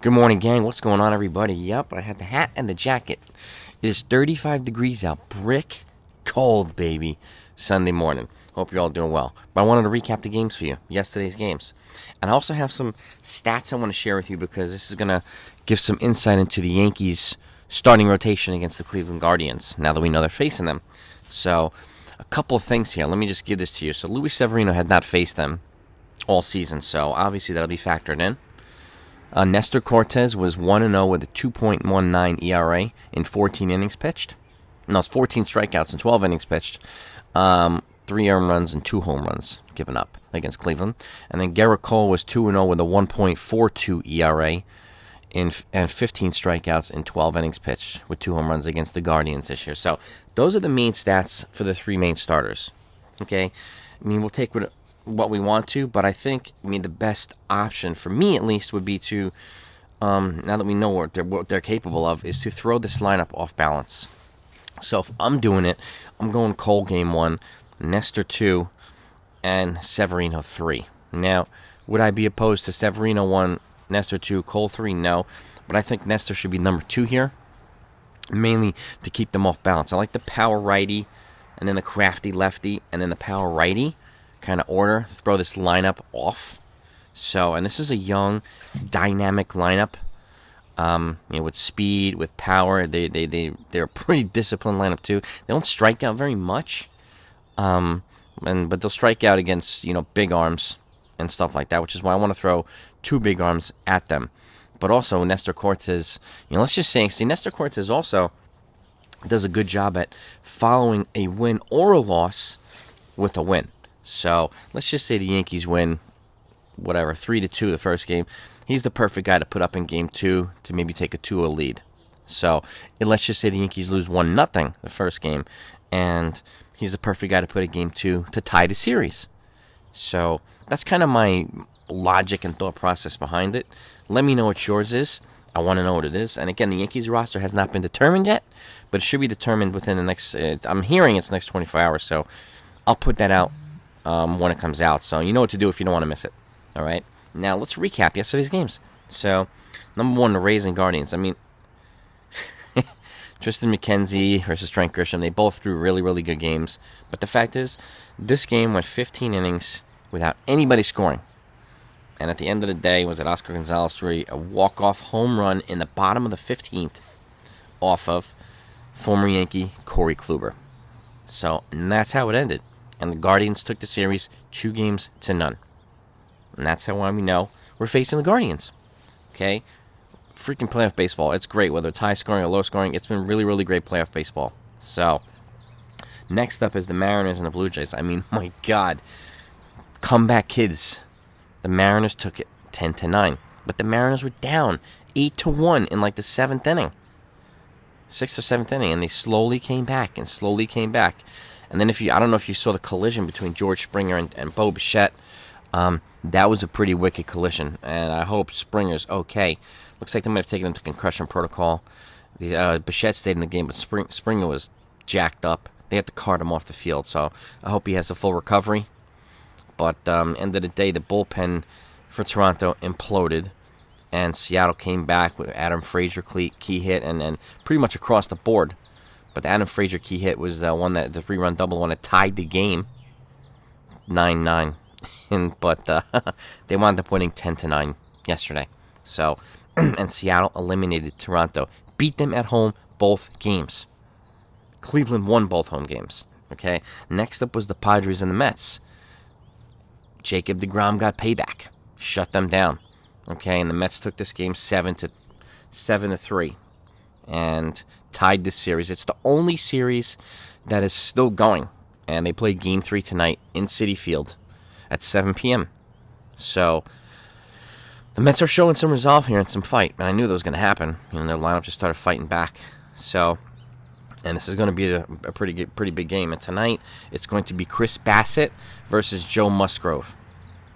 Good morning, gang. What's going on, everybody? Yep, I had the hat and the jacket. It is 35 degrees out. Brick cold, baby. Sunday morning. Hope you're all doing well. But I wanted to recap the games for you, yesterday's games. And I also have some stats I want to share with you because this is going to give some insight into the Yankees starting rotation against the Cleveland Guardians, now that we know they're facing them. So, a couple of things here. Let me just give this to you. So, Luis Severino had not faced them all season, so obviously that'll be factored in. Nestor Cortes was 1-0 with a 2.19 ERA in 14 innings pitched. No, it's 14 strikeouts in 12 innings pitched. 3 earned runs and 2 home runs given up against Cleveland. And then Gerrit Cole was 2-0 with a 1.42 ERA and 15 strikeouts in 12 innings pitched with 2 home runs against the Guardians this year. So those are the main stats for the 3 main starters. Okay? I mean, we'll take what we want to, but I think, the best option for me at least would be to, now that we know what they're capable of, is to throw this lineup off balance. So if I'm doing it, I'm going Cole game 1, Nestor 2, and Severino 3. Now, would I be opposed to Severino 1, Nestor 2, Cole 3? No, but I think Nestor should be number 2 here, mainly to keep them off balance. I like the power righty, and then the crafty lefty, and then the power righty kind of order, throw this lineup off. So, and this is a young, dynamic lineup. With speed, with power, they're a pretty disciplined lineup too. They don't strike out very much, but they'll strike out against big arms and stuff like that, which is why I want to throw 2 big arms at them. But also Nestor Cortes, let's just say, Nestor Cortes also does a good job at following a win or a loss with a win. So let's just say the Yankees win, 3-2 the first game. He's the perfect guy to put up in game 2 to maybe take a 2-0 lead. So let's just say the Yankees lose 1-0 the first game, and he's the perfect guy to put in game 2 to tie the series. So that's kind of my logic and thought process behind it. Let me know what yours is. I want to know what it is. And again, the Yankees roster has not been determined yet, but it should be determined within the next, I'm hearing it's the next 24 hours, so I'll put that out when it comes out. So you know what to do if you don't want to miss it. All right. Now let's recap yesterday's games. So number 1, the Rays and Guardians. Tristan McKenzie versus Trent Grisham. They both threw really, really good games. But the fact is, this game went 15 innings without anybody scoring. And at the end of the day, was it Oscar Gonzalez threw a walk-off home run in the bottom of the 15th off of former Yankee Corey Kluber. So, and that's how it ended. And the Guardians took the series 2-0. And that's how we know we're facing the Guardians. Okay? Freaking playoff baseball. It's great, whether it's high scoring or low scoring. It's been really, really great playoff baseball. So, next up is the Mariners and the Blue Jays. My God. Comeback kids. The Mariners took it 10-9. But the Mariners were down 8-1 in the 7th inning. 6th or 7th inning. And they slowly came back. And then I don't know if you saw the collision between George Springer and Bo Bichette. That was a pretty wicked collision, and I hope Springer's okay. Looks like they might have taken him to concussion protocol. Bichette stayed in the game, but Springer was jacked up. They had to cart him off the field, so I hope he has a full recovery. But end of the day, the bullpen for Toronto imploded, and Seattle came back with Adam Frazier key hit, and then pretty much across the board. But the Adam Frazier key hit was the 3-run double, one that tied the game, 9-9. But they wound up winning 10-9 yesterday. So, and Seattle eliminated Toronto, beat them at home both games. Cleveland won both home games. Okay. Next up was the Padres and the Mets. Jacob deGrom got payback, shut them down. Okay, and the Mets took this game 7-3, and tied this series. It's the only series that is still going, and they play Game 3 tonight in Citi Field at 7 p.m. So, the Mets are showing some resolve here and some fight, and I knew that was going to happen. Their lineup just started fighting back. So, and this is going to be a pretty big game. And tonight, it's going to be Chris Bassett versus Joe Musgrove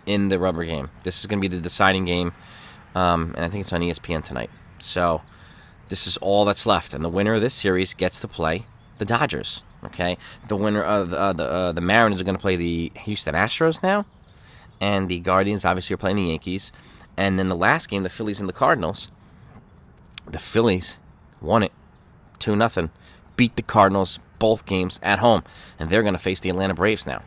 in the rubber game. This is going to be the deciding game, and I think it's on ESPN tonight. So, this is all that's left, and the winner of this series gets to play the Dodgers. Okay, the winner of the Mariners are going to play the Houston Astros now, and the Guardians obviously are playing the Yankees. And then the last game, the Phillies and the Cardinals, the Phillies won it 2-0. Beat the Cardinals both games at home. And they're going to face the Atlanta Braves now.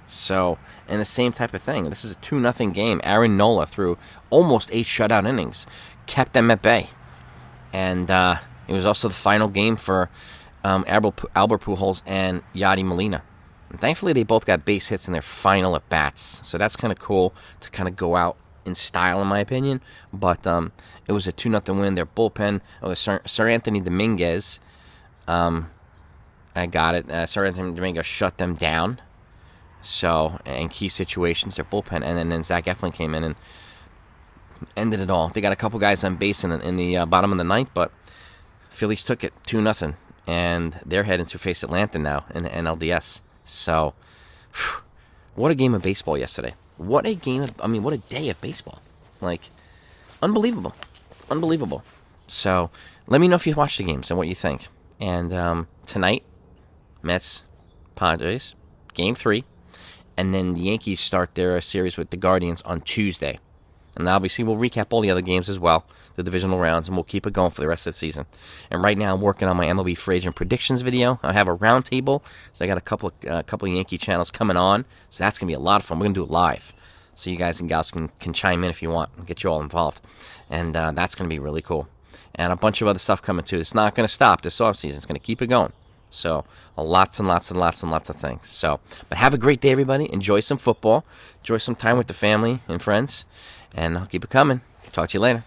So, and the same type of thing. This is a 2-0 game. Aaron Nola threw almost 8 shutout innings. Kept them at bay. And it was also the final game for Albert Pujols and Yadi Molina. And thankfully, they both got base hits in their final at-bats. So that's kind of cool to kind of go out in style, in my opinion. But it was a 2-0 win. Their bullpen, Sir Anthony Dominguez, I got it. Sir Anthony Dominguez shut them down. So, in key situations, their bullpen. And then Zach Eflin came in and ended it all. They got a couple guys on base in the bottom of the ninth, but Phillies took it 2-0. And they're heading to face Atlanta now in the NLDS. So, what a game of baseball yesterday. What a day of baseball. Like, unbelievable. Unbelievable. So, let me know if you watched the games and what you think. And tonight, Mets, Padres, Game 3. And then the Yankees start their series with the Guardians on Tuesday. And obviously, we'll recap all the other games as well, the divisional rounds, and we'll keep it going for the rest of the season. And right now, I'm working on my MLB free agent predictions video. I have a roundtable, so I got a couple of Yankee channels coming on. So that's going to be a lot of fun. We're going to do it live. So you guys and gals can chime in if you want and get you all involved. And that's going to be really cool. And a bunch of other stuff coming too. It's not going to stop this offseason. It's going to keep it going. So lots and lots and lots and lots of things. So, but have a great day, everybody. Enjoy some football. Enjoy some time with the family and friends. And I'll keep it coming. Talk to you later.